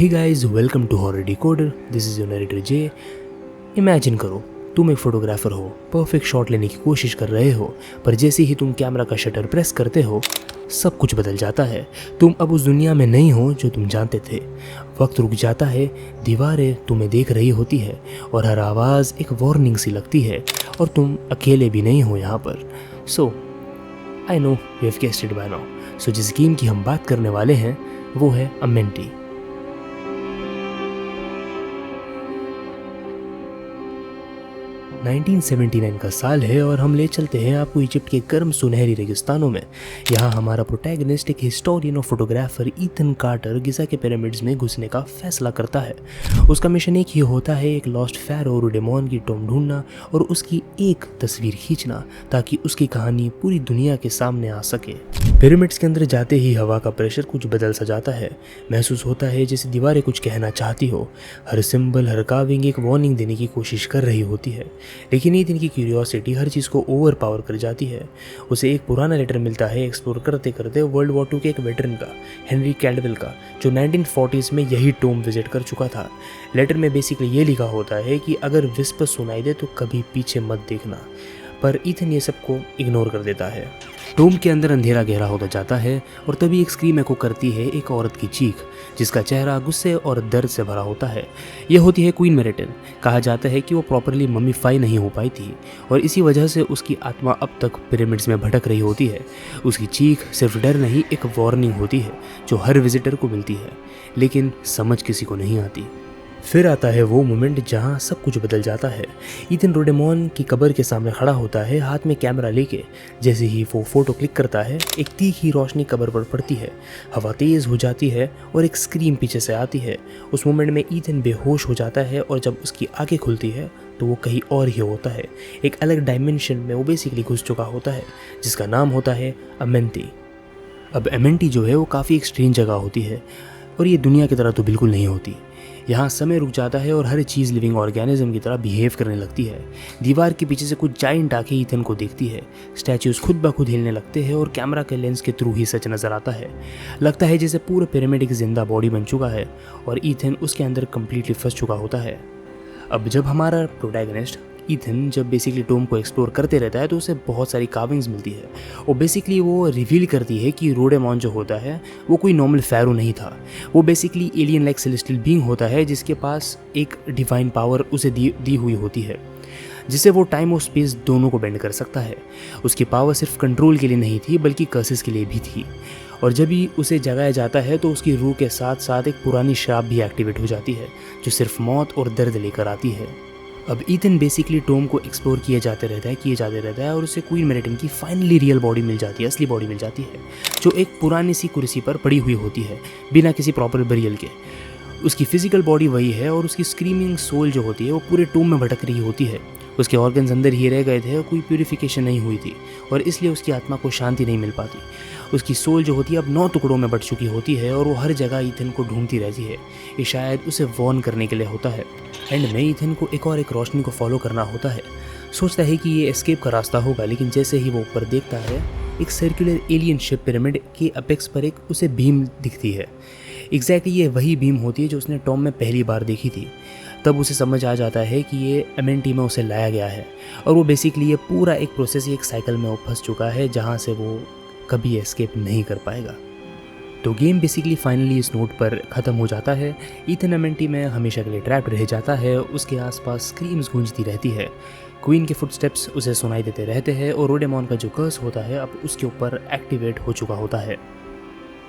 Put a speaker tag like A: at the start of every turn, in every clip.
A: Hey guys, welcome to horror decoder. This is your narrator J. Imagine करो तुम एक photographer हो, perfect shot लेने की कोशिश कर रहे हो, पर जैसे ही तुम कैमरा का शटर प्रेस करते हो सब कुछ बदल जाता है। तुम अब उस दुनिया में नहीं हो जो तुम जानते थे। वक्त रुक जाता है, दीवारें तुम्हें देख रही होती है और हर आवाज़ एक वार्निंग सी लगती है, और तुम अकेले भी नहीं हो यहाँ पर। So I know you have guessed it by now. So जिस गेम की हम बात करने वाले हैं वो है अमेंटी। 1979 का साल है और हम ले चलते हैं आपको इजिप्ट के गर्म सुनहरी रेगिस्तानों में। यहाँ हमारा प्रोटैगनिस्ट एक हिस्टोरियन और फोटोग्राफर ईथन कार्टर गिज़ा के पिरामिड्स में घुसने का फैसला करता है। उसका मिशन एक ही होता है, एक लॉस्ट pharaoh रूडेमोन की टॉम ढूंढना और उसकी एक तस्वीर खींचना ताकि उसकी कहानी पूरी दुनिया के सामने आ सके। पिरामिड्स के अंदर जाते ही हवा का प्रेशर कुछ बदल सा जाता है। महसूस होता है जैसे दीवारें कुछ कहना चाहती हो। हर सिंबल, हर कार्विंग एक वार्निंग देने की कोशिश कर रही होती है, लेकिन ईथन की क्यूरियोसिटी हर चीज़ को ओवर पावर कर जाती है। उसे एक पुराना लेटर मिलता है एक्सप्लोर करते करते वर्ल्ड वॉर 2 के एक वेटरन का, हेनरी कैल्डवेल का, जो 1940s में यही टोम विजिट कर चुका था। लेटर में बेसिकली ये लिखा होता है कि अगर विस्पर सुनाई दे तो कभी पीछे मत देखना, पर ईथन ये सबको इग्नोर कर देता है। टोम के अंदर अंधेरा गहरा होता जाता है और तभी एक स्क्रीम एको करती है, एक औरत की चीख, जिसका चेहरा गुस्से और दर्द से भरा होता है। यह होती है क्वीन मेरिटन। कहा जाता है कि वो प्रॉपरली मम्मीफाई नहीं हो पाई थी और इसी वजह से उसकी आत्मा अब तक पिरामिड्स में भटक रही होती है। उसकी चीख सिर्फ डर नहीं, एक वार्निंग होती है जो हर विजिटर को मिलती है, लेकिन समझ किसी को नहीं आती। फिर आता है वो मोमेंट जहाँ सब कुछ बदल जाता है। ईथन रूडेमोन की कब्र के सामने खड़ा होता है, हाथ में कैमरा लेके। जैसे ही वो फोटो क्लिक करता है, एक तीखी रोशनी कब्र पर पड़ती है, हवा तेज़ हो जाती है और एक स्क्रीम पीछे से आती है। उस मोमेंट में ईथन बेहोश हो जाता है और जब उसकी आंखें खुलती है तो वो कहीं और ही होता है। एक अलग डायमेंशन में वो बेसिकली घुस चुका होता है, जिसका नाम होता है अमेंटी। अब अमेंटी जो है वो काफ़ी एक स्ट्रेंज जगह होती है और ये दुनिया की तरह तो बिल्कुल नहीं होती। यहाँ समय रुक जाता है और हर चीज़ लिविंग ऑर्गेनिज्म की तरह बिहेव करने लगती है। दीवार के पीछे से कुछ जायंट आके ईथन को देखती है। स्टैच्यूज खुद ब खुद हिलने लगते हैं और कैमरा के लेंस के थ्रू ही सच नज़र आता है। लगता है जैसे पूरा पिरामिड एक जिंदा बॉडी बन चुका है और ईथन उसके अंदर कम्प्लीटली फंस चुका होता है। अब जब हमारा प्रोटैगनिस्ट ईथन जब बेसिकली टोम को एक्सप्लोर करते रहता है तो उसे बहुत सारी कार्विंग्स मिलती है और बेसिकली वो रिवील करती है कि रूडेमोन जो होता है वो कोई नॉर्मल pharaoh नहीं था। वो basically alien like celestial being होता है जिसके पास एक डिवाइन पावर उसे दी हुई होती है, जिससे वो टाइम और स्पेस दोनों को बेंड कर सकता है। उसकी पावर सिर्फ कंट्रोल के लिए नहीं थी बल्कि कर्सेस के लिए भी थी, और जब भी उसे जगाया जाता है तो उसकी रूह के साथ साथ एक पुरानी श्राप भी एक्टिवेट हो जाती है जो सिर्फ मौत और दर्द लेकर आती है। अब ईथन बेसिकली टोम को एक्सप्लोर किए जाते रहता है और उसे क्वीन मेरिटन की फाइनली रियल बॉडी मिल जाती है, असली बॉडी मिल जाती है, जो एक पुरानी सी कुर्सी पर पड़ी हुई होती है बिना किसी प्रॉपर बरियल के। उसकी फिजिकल बॉडी वही है और उसकी स्क्रीमिंग सोल जो होती है वो पूरे टोम में भटक रही होती है। उसके ऑर्गन्स अंदर ही रह गए थे और कोई प्यूरिफिकेशन नहीं हुई थी और इसलिए उसकी आत्मा को शांति नहीं मिल पाती। उसकी सोल जो होती है अब 9 टुकड़ों में बट चुकी होती है और वो हर जगह ईथन को ढूंढती रहती है। ये शायद उसे वॉर्न करने के लिए होता है। एंड में ईथन को एक रोशनी को फॉलो करना होता है। सोचता है कि ये एस्केप का रास्ता होगा, लेकिन जैसे ही वो ऊपर देखता है एक सर्कुलर एलियन शिप पिरामिड के अपेक्स पर एक उसे बीम दिखती है। एग्जैक्टली ये वही बीम होती है जो उसने टॉम में पहली बार देखी थी। तब उसे समझ आ जाता है कि ये अमेंटी में उसे लाया गया है और वो बेसिकली ये पूरा एक प्रोसेस, एक साइकिल में वो फंस चुका है जहाँ से वो कभी एस्केप नहीं कर पाएगा। तो गेम बेसिकली फाइनली इस नोट पर ख़त्म हो जाता है। ईथन अमेंटी में हमेशा के लिए ट्रैप्ड रह जाता है। उसके आसपास स्क्रीम्स गूंजती रहती है, क्वीन के फुटस्टेप्स उसे सुनाई देते रहते हैं और रूडेमोन का जो कर्स होता है अब उसके ऊपर एक्टिवेट हो चुका होता है।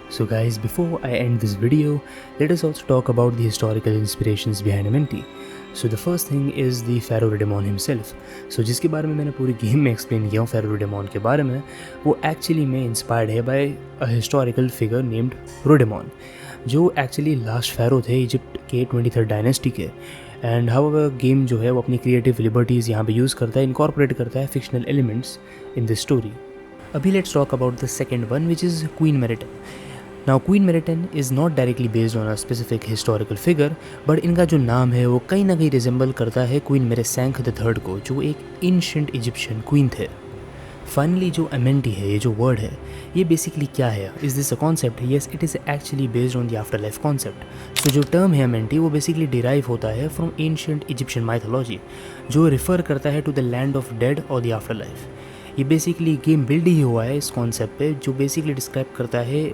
A: So guys, before I end this video, let us also talk about the historical inspirations behind Amenti. So the first thing is the pharaoh रूडेमोन himself. So जिसके बारे में मैंने पूरी गेम में एक्सप्लेन किया हूँ pharaoh रूडेमोन के बारे में, वो एक्चुअली में इंस्पायर्ड है by a historical figure named Rudemon, जो एक्चुअली लास्ट pharaoh थे इजिप्ट के 23rd डायनेस्टी के। एंड हाउएवर गेम जो है वो अपनी क्रिएटिव लिबर्टीज़ यहाँ पे यूज़ करता है, इनकॉर्पोरेट करता है fictional elements in this story. अभी let's talk about the second one, which is queen Meriton. Now queen Meriton is not directly based on a specific historical figure, but इनका जो नाम है वो कहीं ना कहीं रिजेंबल करता है क्वीन मेरेसेंख द थर्ड को, जो एक एंशिएंट इजिप्शियन क्वीन थे। फाइनली जो एमेंटी है, ये जो वर्ड है, ये बेसिकली क्या है? Is this a concept? Yes, it is actually based on the afterlife concept. So जो टर्म है एमेंटी, वो बेसिकली डिराइव होता है फ्रॉम एंशियंट इजिप्शियन माइथोलॉजी, जो रिफ़र करता है to the land of dead और द आफ्टर लाइफ। ये बेसिकली गेम बिल्ड ही हुआ है इस कॉन्सेप्ट पे, जो बेसिकली डिस्क्राइब करता है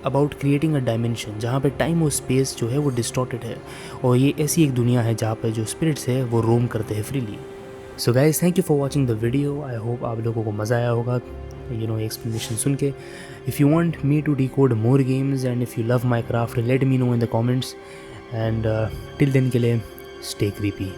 A: अबाउट क्रिएटिंग अ डायमेंशन जहाँ पे टाइम और स्पेस जो है वो डिस्टॉर्टेड है, और ये ऐसी एक दुनिया है जहाँ पे जो स्पिरिट्स है वो रोम करते हैं freely. So guys, thank you for watching the video. I hope आप लोगों को मज़ा आया होगा एक्सप्लेनेशन सुन के। If you want me to decode more games and if you love my craft, let me know in the comments, and till then के लिए स्टे क्रीपी।